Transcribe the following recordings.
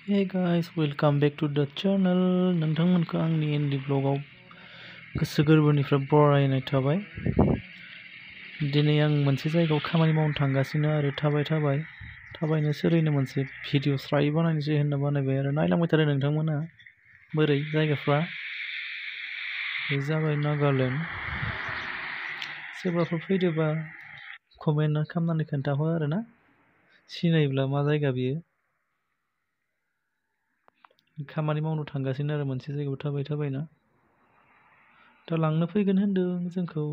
Hey guys, welcome back to the channel. नोंथांमोनखौ आंनि इन्दि ब्लगाव गोसो गोरबोनिफ्राय बरायनाय थाबाय। दिनै आं मोनसे जायगायाव खामानि मावनो थांगासिनो आरो थाबायनोसो ओरैनो मोनसे भिडिअ स्राय बानायनोसै होनना बानायबाय आरो नायलांबाय थादों नोंथांमोना बोरै जायगाफ्रा। बे जाबाय नागालेण्ड। सोरबाफोर फैदोबा कमेन्ट खालामनानै खोन्थाहर आरोना सिनायोब्ला मा जायगा बियो। खामानि मावनो थांगासिनो आरो मोनसे जायगायाव थाबायना दा लांनो फैगोन होनदों जोंखौ।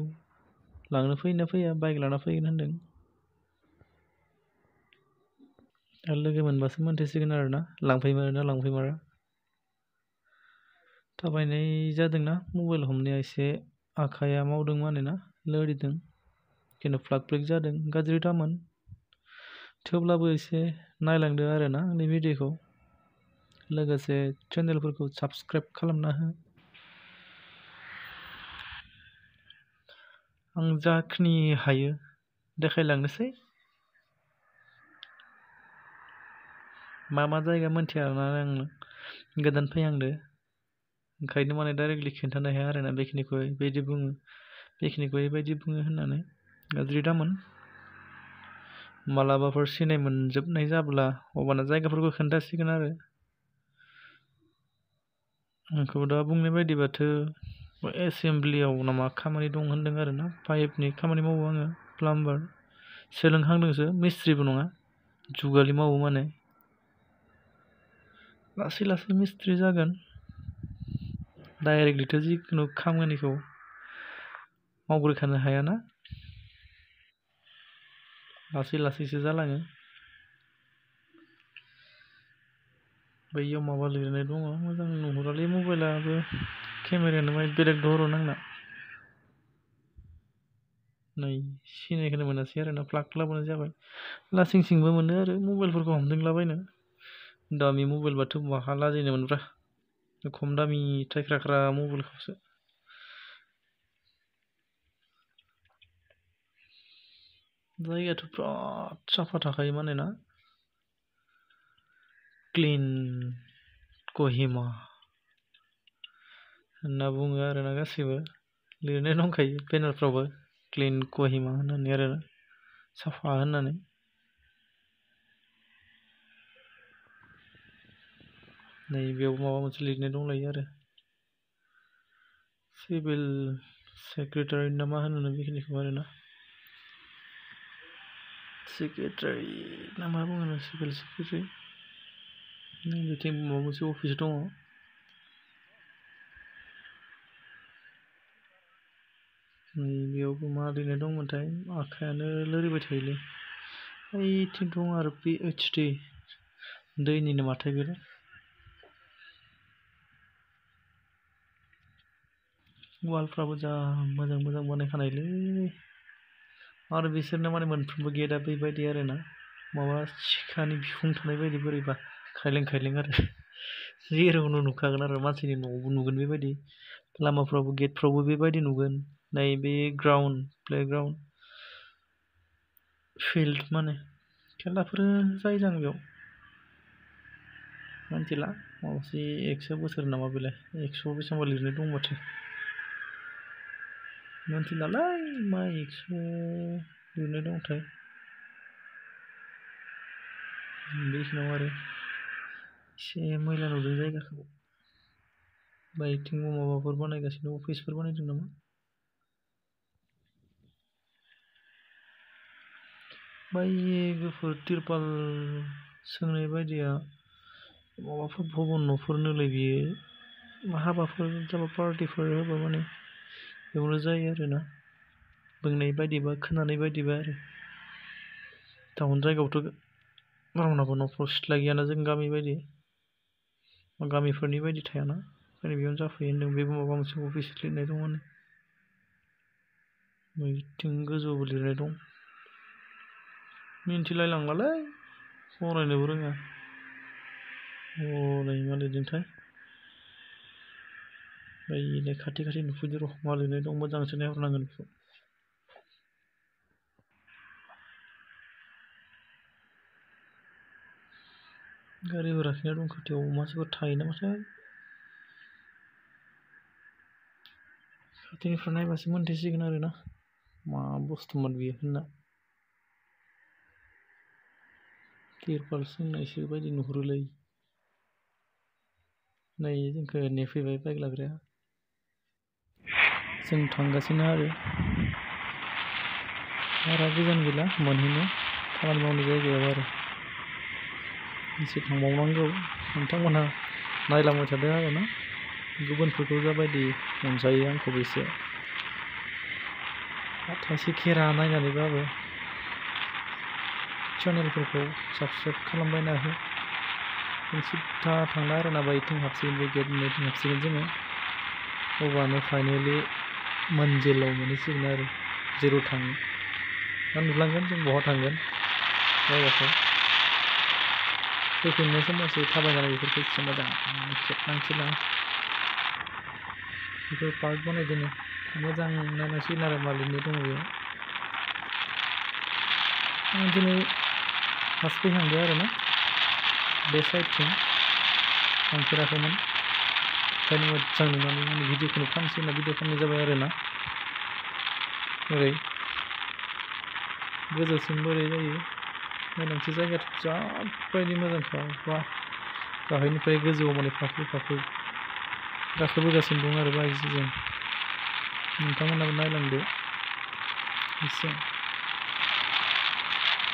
लांनो फैयोना फैया बाइक लाना फैगोन होनदों। दा लोगो मोनबासो मोनथिसिगोन आरोना लांफैमारो ना लांफैमारा। थाबायनाय जादोंना मबाइल हमनाया एसे आखाइया मावदों मानोना लोरिदों खिन्थु फ्लाग फ्लिक जादों। गाज्रि दामोन थेवब्लाबो एसे नायलांदो आरोना आंनि भिडिअखौ। लोगोसे चेनेलफोरखौ साबस्क्राइब खालामना हो। आं जाखिनि हायो देखायलांनोसै। मा जायगा मोनथिया ना आं गोदान फैहांदो ओंखायनो माने डाइरेक्टलि खिन्थानो हाया आरोना बेखिनिखौ बेबायदि बुङो बेखिनिखौ बेबायदि बुङो होननानै। गाज्रि दामोन मालाबाफोर सिनाय मोनजोबनाय जाब्ला अब्लाना जायगाफोरखौ खोन्थासिगोन आरो। आंखौ दा बुंनाय बायदिबाथ' एसेमब्लियाव नामा खामानि दं होनदों आरोना पाइपनि खामानि मावो आङो प्लाम्बार। सोलोंहांदोंसो मिस्ट्रिबो नङा जुगालि मावो माने। लासै लासै मिस्ट्रि जागोन। डाइरेक्टलिथ' जिखुनु खामानिखौ मावग्रोखानो हायाना लासै लासैसो जालाङो। बैयाव माबा लिरनाय दङ मोजां नुहुरालै मबाइलाबो केमेरायानो बेलेग धरन आंना। नै सिनायखोनो मोनासै आरोना प्लाग लाबोनाय जाबाय। लासिं सिंबो मोनो आरो मबाइलफोरखौ हमदोंलाबायनो। दामि मबाइलबाथ' बहा लाजिनो मोनब्रा खम दामि थ्रायख्रा मबाइलखौसो। जायगायाथ' बिराद साफा थाखायो माने ना क्लिन कहिमा होनना बुङो आरोना गासैबो लिरनाय दंखायो बेनारफ्रावबो क्लिन कहिमा होननानै आरो साफा होननानै। नै बेयाव माबा मोनसे लिरनाय दंलायो आरो सिभिल सेक्रेटारि ना मा होनो बेखिनिखौ आरोना सेक्रेटारि ना मा बुङो सिभिल सेक्रेटारि। बिथिं माबा मोनसे अफिस दङ। बेयावबो मा लिरनाय दंमोनथाय आखायानो लोरिबाय थायोलै। ओइथिं दं आरो PhD दैनिनो माथो बेलाय। वालफ्राबो जा मोजां मोजां बानायखानायलै आरो बिसोरनो माने मोनफ्रोमबो गेटआ बेबायदि आरोना माबा सिखानि बिखुं थानाय बायदि बोरैबा खायलें खायलें आरो जेरावनो नुखागोन आरो मानसिनि न'आवबो नुगोन बेबायदि लामाफ्रावबो गेटफ्रावबो बेबायदि नुगोन। नै बे ग्राउन्ड प्लेग्राउन्ड फिल्ड माने खेलाफोर जायो जां बेयाव मिथिला माबासे 100 बोसोर नामा बेलाय 100 बेसेबांबा लिरनाय दं माथो मिथिलालै मा 100 लिरनाय दंथाय। बेखिनियाव आरो एसे मैला नुदों जायगाखौ। बायथिंबो माबाफोर बानायगासिनो अफिसफोर बानायदों नामा। बै गुफुर तिरपाल सोंनाय बायदिया माबाफोर भबन न'फोरनोलै बियो हाबाफोर जाबा पार्टिफोर होबा माने बेयावनो जायो आरोना बुंनाय बायदिबा खोनानाय बायदिबा आरो। टाउन जायगायावथ' रावनाबो न'फ्राव सिथ्ला गैयाना जों गामि बायदि गामिफोरनि बायदि थायाना ओंखायनो बेयावनो जाफैयो होनदों। बेबो माबा मोनसे अफिस लिरनाय दङ नै बैथिं गोजौआवबो लिरनाय दं। मिन्थिलाय लांलालै फरायनोबो रोङा हनै मा लिरदोंथाय बैलाय खाथि खाथि नुफैदो र' मा लिरनाय दं मोजांसो नायहरनांगोन बेखौ। गारि भाराखिना दं खाथियाव मानसिफोर थायो नामाथाय खाथिनिफ्राय नायबासो मोनथिसिगोन आरोना मा बुस्थुमोन बियो होनना तिरपाल सोंनायसो बायदि नुहुरोलै नै जोंखौ नेफैबाय बाइक लाग्राया जों थांगासिनो आरो बारा गोजान गैला मोनहैनो खामानि मावनाय जायगायाव आरो एसे थांबावनांगौ नोंथांमोनहा नायलांबाय थादों आरोना गुबुनफोरखौ जाबायदि अनजायो आंखौबो एसे थाइसे खेरा नायनानैबाबो चेनेलफोरखौ साबस्क्राइब खालामबायना हो जों सिद्दा थांना आरोना बायथिं हाबसिगोन बे गेट मोननैथिं हाबसिगोन जोङो अब्लानो फाइनेलि मोनजिलाव मोनहैसिगोन आरो जेराव थाङो दा नुलांगोन जों बहा थांगोन जायगाखौ फैफिननाय समावसो थाबायनानै बेफोरखौ एसे मोजां खेबनांसिगोन बेफोर पार्क बानायदों मोजां नायनांसिगोन आरो मा लिरनाय दङ बेयाव आं दिनै फार्स्ट फैहांदों आरोना बे साइडथिं थांफेराखैमोन ओंखायनो मोजां नुनानै माने भिडिअखौनो खालामसै होनना भिडिअ खालामनाय जाबाय आरोना ओरै गोजौसिम बोरै जायो नायनांसै जायगायाथ' जाबायदि मोजांखा बा गाहायनिफ्राय गोजौआव माने फाखो फाखो गाखोबोगासिनो दं आरो बाइकजों नोंथांमोनाबो नायलांदो एसे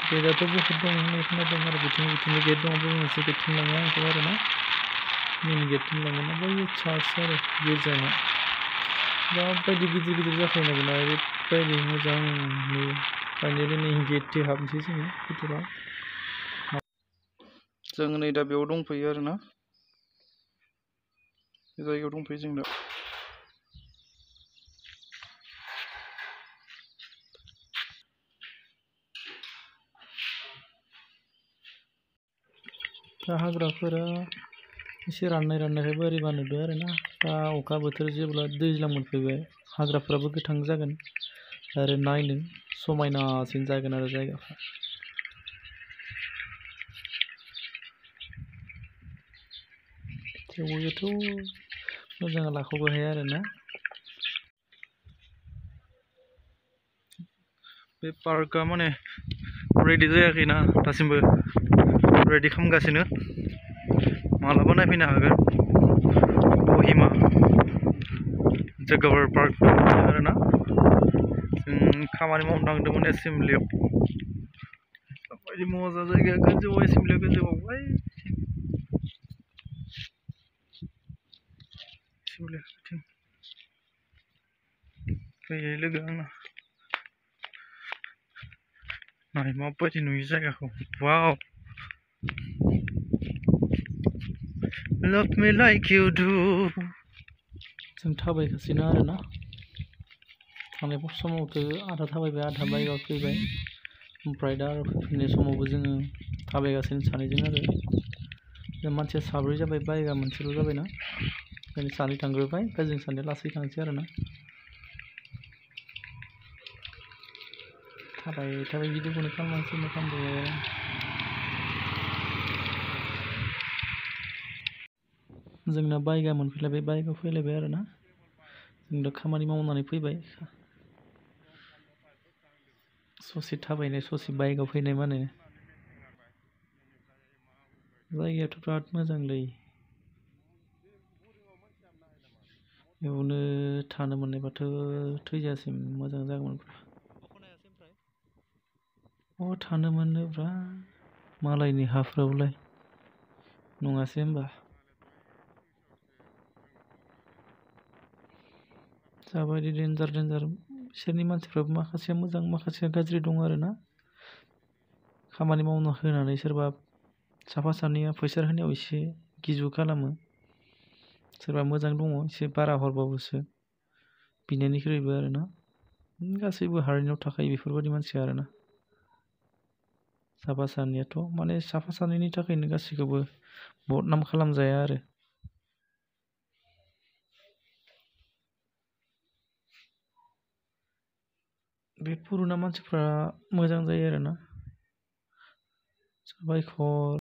गेटआथ' बहुत दं होननाय खोनादों आरो बिथिंनि गेट दङ बै मोनसे गेटथिं लाङो आंखौ आरोना मेन गेटथिं लाङो ना बै चार्च आरो गिर्जाया जाबायदि गिदिर गिदिर जाफैनांगोन ओरैबायदि मोजां नुयो फाइनेलि नै गेटथिं हाबनोसै जोङो भितराव जों नै दा बेयाव दंफैयो आरोना बे जायगायाव दंफैयो जों दा दा हाग्राफोरा एसे राननायखाय बोरैबा नुदों आरोना दा अखा बोथोर जेब्ला दैज्लां मोनफैबाय हाग्राफोराबो गोथां जागोन आरो नायनो समायनासिन जागोन आरो जायगाफ्रा थेवबोथ' मोजां लाख'नो हाया आरोना बे पार्कआ माने रेडि जायाखैना दासिमबो रेडि खालामगासिनो मालाबा नायफैनो हागोन कहिमा जागावार पार्क आरोना जों खामानि मावनो थांदोंमोन एसेमब्लियाव माबायदि मजा जायगाया गोजौआव एसेमब्लियाव गोजौआव एसेमब्लियाव फैयो लोगो आंना नाय माबायदि नुयो जायगाखौ वाव Love me like you do जों थाबायगासिनो आरोना थांनाय समावथ' आधा थाबायबाय आधा बाइकआव फैबाय ओमफ्राय दा फैफिननाय समावबो जोङो थाबायगासिनो सानैजों आरो जों मानसिया साब्रै जाबाय बाइकआ मोनसेल' जाबायना ओंखायनो सानै थांग्रोबाय ओमफ्राय जों सानैया लासै थांसै आरोना थाबाय भिडिअखौनो खालामनांसै मा खालामदों जोंना बाइकआ मोनफैलायबाय बाइकआव फैलायबाय आरोना जों दा खामानि मावनानै फैबाय ससे थाबायनाय ससे बाइकआव फैनाय माने जायगायाथ' बिराद मोजांलै बेयावनो थानो मोननायबाथ' थैजासिम मोजां जागौमोन थानो मोनोब्रा मालायनि हाफ्रावलाय नङासै होमबा जाबायदि डेन्जार बिसोरनि मानसिफ्राबो माखासेया मोजां माखासेया गाज्रि दं आरोना खामानि मावनो होनानै सोरबा साफा सानैया फैसा होनायाव एसे गिजु खालामो सोरबा मोजां दङ एसे बारा हरबाबोसो बिनायनिख्रुइबो आरोना गासैबो हारिनियाव थाखायो बेफोरबायदि मानसिया आरोना साफा सानैयाथ' माने साफा सानैनि थाखायनो गासैखौबो बदनाम खालामजाया आरो बे पुरुना मानसिफ्रा मोजां जायो आरोना साबायखर